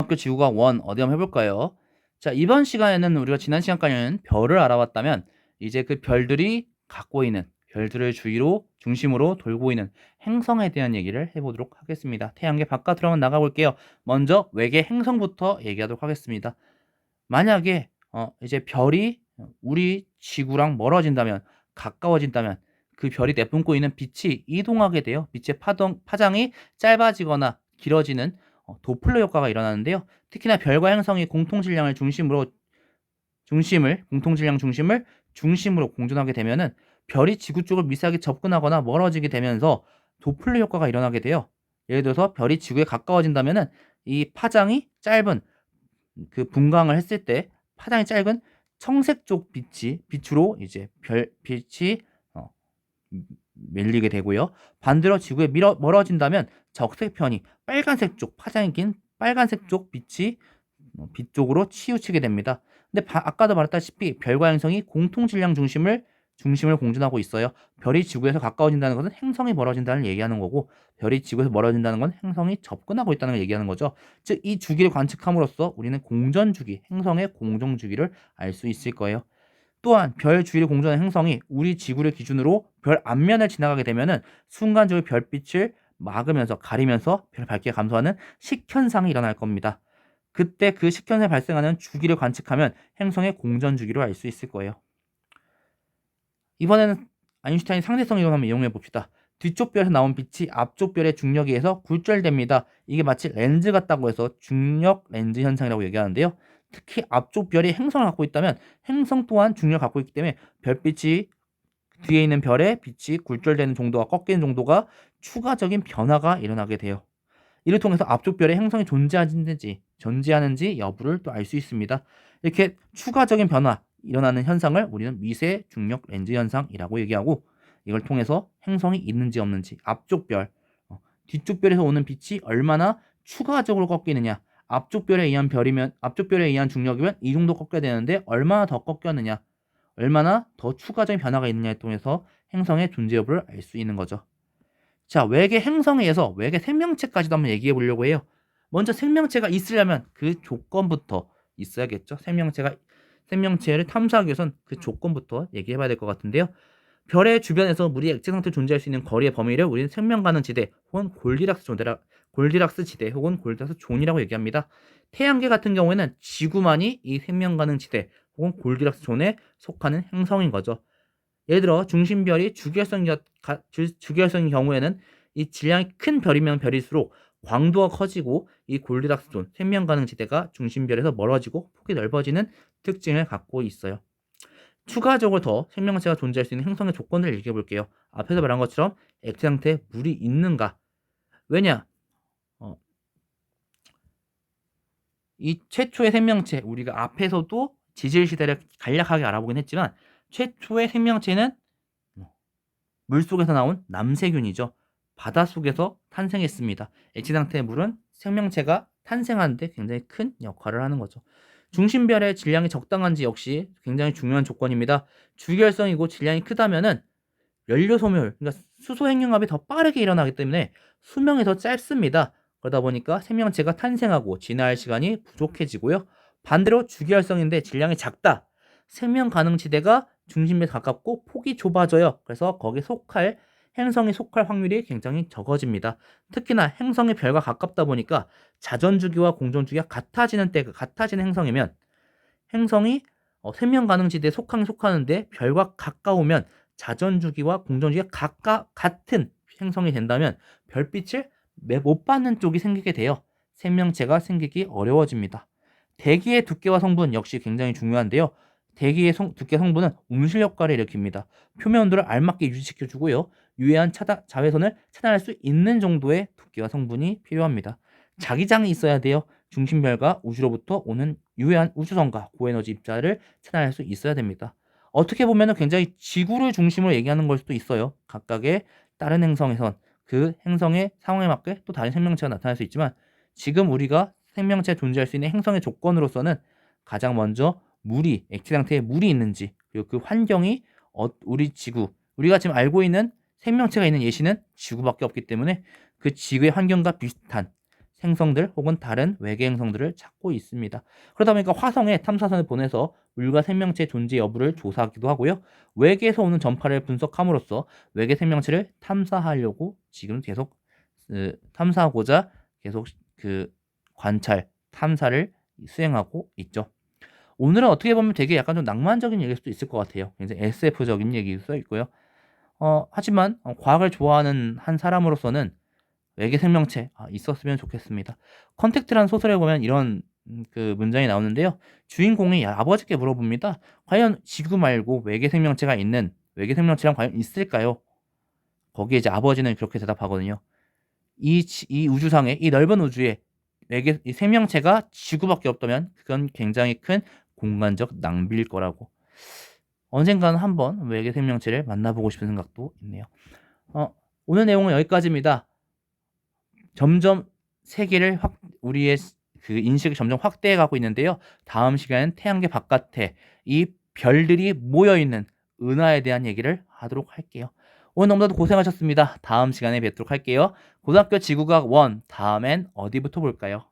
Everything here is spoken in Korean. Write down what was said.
고등학교 지구과학 1 어디 한번 해볼까요? 자, 이번 시간에는 우리가 지난 시간까지는 별을 알아봤다면 이제 그 별들이 갖고 있는 별들을 중심으로 돌고 있는 행성에 대한 얘기를 해보도록 하겠습니다. 태양계 바깥으로 한번 나가볼게요. 먼저 외계 행성부터 얘기하도록 하겠습니다. 만약에 이제 별이 우리 지구랑 멀어진다면, 가까워진다면 그 별이 내뿜고 있는 빛이 이동하게 돼요. 빛의 파장이 짧아지거나 길어지는 도플러 효과가 일어나는데요. 특히나 별과 행성이 공통질량 중심을 공존하게 되면은 별이 지구 쪽을 미세하게 접근하거나 멀어지게 되면서 도플러 효과가 일어나게 돼요. 예를 들어서 별이 지구에 가까워진다면은 이 파장이 짧은 그 분광을 했을 때 파장이 짧은 청색 쪽 빛으로 이제 빛이 밀리게 되고요. 반대로 지구에 멀어진다면 적색편이 파장이 긴 빨간색 쪽 빛 쪽으로 치우치게 됩니다. 근데 아까도 말했다시피 별과 행성이 공통질량 중심을 공존하고 있어요. 별이 지구에서 가까워진다는 것은 행성이 멀어진다는 얘기하는 거고, 별이 지구에서 멀어진다는 건 행성이 접근하고 있다는 걸 얘기하는 거죠. 즉, 이 주기를 관측함으로써 우리는 공전주기, 행성의 공정주기를 알 수 있을 거예요. 또한 별 주위를 공전하는 행성이 우리 지구를 기준으로 별 앞면을 지나가게 되면은 순간적으로 별빛을 가리면서 별 밝기가 감소하는 식현상이 일어날 겁니다. 그때 그 식현상이 발생하는 주기를 관측하면 행성의 공전 주기를 알 수 있을 거예요. 이번에는 아인슈타인 상대성 이론 한번 이용해 봅시다. 뒤쪽 별에서 나온 빛이 앞쪽 별의 중력에 의해서 굴절됩니다. 이게 마치 렌즈 같다고 해서 중력 렌즈 현상이라고 얘기하는데요. 특히 앞쪽 별이 행성을 갖고 있다면 행성 또한 중력을 갖고 있기 때문에 별빛이 뒤에 있는 별의 빛이 굴절되는 정도와 꺾이는 정도가 추가적인 변화가 일어나게 돼요. 이를 통해서 앞쪽 별에 행성이 존재하는지 여부를 또 알 수 있습니다. 이렇게 추가적인 변화 일어나는 현상을 우리는 미세 중력 렌즈 현상이라고 얘기하고, 이걸 통해서 행성이 있는지 없는지, 앞쪽 별, 뒤쪽 별에서 오는 빛이 얼마나 추가적으로 꺾이느냐, 앞쪽 별에 의한 중력이면 이 정도 꺾여야 되는데 얼마나 더 꺾였느냐, 얼마나 더 추가적인 변화가 있느냐에 통해서 행성의 존재 여부를 알 수 있는 거죠. 자, 외계 행성에 의해서 외계 생명체까지도 한번 얘기해 보려고 해요. 먼저 생명체가 있으려면 그 조건부터 있어야겠죠. 생명체를 탐사하기 위해선 그 조건부터 얘기해 봐야 될 것 같은데요. 별의 주변에서 물이 액체 상태로 존재할 수 있는 거리의 범위를 우리는 생명 가능 지대 혹은 골디락스 지대 혹은 골디락스 존이라고 얘기합니다. 태양계 같은 경우에는 지구만이 이 생명 가능 지대 혹은 골디락스 존에 속하는 행성인 거죠. 예를 들어 중심별이 주기혈성인 경우에는 이 질량이 큰 별이면 별일수록 광도가 커지고 이 골디락스 존, 생명 가능 지대가 중심별에서 멀어지고 폭이 넓어지는 특징을 갖고 있어요. 추가적으로 더 생명체가 존재할 수 있는 행성의 조건들을 얘기해 볼게요. 앞에서 말한 것처럼 액체 상태에 물이 있는가? 왜냐? 이 최초의 생명체, 우리가 앞에서도 지질 시대를 간략하게 알아보긴 했지만 최초의 생명체는 물속에서 나온 남세균이죠. 바닷속에서 탄생했습니다. 액체 상태의 물은 생명체가 탄생하는데 굉장히 큰 역할을 하는 거죠. 중심별의 질량이 적당한지 역시 굉장히 중요한 조건입니다. 주기혈성이고 질량이 크다면은 연료 소멸, 그러니까 수소 핵융합이 더 빠르게 일어나기 때문에 수명이 더 짧습니다. 그러다 보니까 생명체가 탄생하고 진화할 시간이 부족해지고요. 반대로 주기활성인데 질량이 작다. 생명 가능 지대가 중심에 가깝고 폭이 좁아져요. 그래서 거기에 행성이 속할 확률이 굉장히 적어집니다. 특히나 행성이 별과 가깝다 보니까 자전주기와 공전주기가 같아지는 행성이면, 행성이 생명 가능 지대에 속하는데 별과 가까우면 자전주기와 공전주기가 같은 행성이 된다면 별빛을 못 받는 쪽이 생기게 돼요. 생명체가 생기기 어려워집니다. 대기의 두께와 성분 역시 굉장히 중요한데요. 대기의 두께 성분은 온실 효과를 일으킵니다. 표면 온도를 알맞게 유지시켜주고요. 유해한 자외선을 차단할 수 있는 정도의 두께와 성분이 필요합니다. 자기장이 있어야 돼요. 중심별과 우주로부터 오는 유해한 우주선과 고에너지 입자를 차단할 수 있어야 됩니다. 어떻게 보면 굉장히 지구를 중심으로 얘기하는 걸 수도 있어요. 각각의 다른 행성에선 그 행성의 상황에 맞게 또 다른 생명체가 나타날 수 있지만, 지금 우리가 생명체가 존재할 수 있는 행성의 조건으로서는 가장 먼저 액체 상태에 물이 있는지, 그리고 그 환경이 우리가 지금 알고 있는 생명체가 있는 예시는 지구밖에 없기 때문에 그 지구의 환경과 비슷한 행성들 혹은 다른 외계 행성들을 찾고 있습니다. 그러다 보니까 화성에 탐사선을 보내서 물과 생명체 존재 여부를 조사하기도 하고요. 외계에서 오는 전파를 분석함으로써 외계 생명체를 탐사하려고 지금 계속 탐사하고자 계속 그 관찰, 탐사를 수행하고 있죠. 오늘은 어떻게 보면 되게 약간 좀 낭만적인 얘기일 수도 있을 것 같아요. 굉장히 SF적인 얘기일 수 있고요. 하지만 과학을 좋아하는 한 사람으로서는 외계 생명체 있었으면 좋겠습니다. 컨택트라는 소설에 보면 이런 그 문장이 나오는데요. 주인공이 아버지께 물어봅니다. 과연 지구 말고 외계 생명체가 있는 외계 생명체랑 과연 있을까요? 거기에 이제 아버지는 그렇게 대답하거든요. 이 우주상에 이 넓은 우주에 외계 이 생명체가 지구밖에 없다면 그건 굉장히 큰 공간적 낭비일 거라고. 언젠가는 한번 외계 생명체를 만나보고 싶은 생각도 있네요. 오늘 내용은 여기까지입니다. 점점 세계를 우리의 그 인식을 점점 확대해 가고 있는데요. 다음 시간엔 태양계 바깥에 이 별들이 모여 있는 은하에 대한 얘기를 하도록 할게요. 오늘 너무나도 고생하셨습니다. 다음 시간에 뵙도록 할게요. 고등학교 지구과학 1 다음엔 어디부터 볼까요?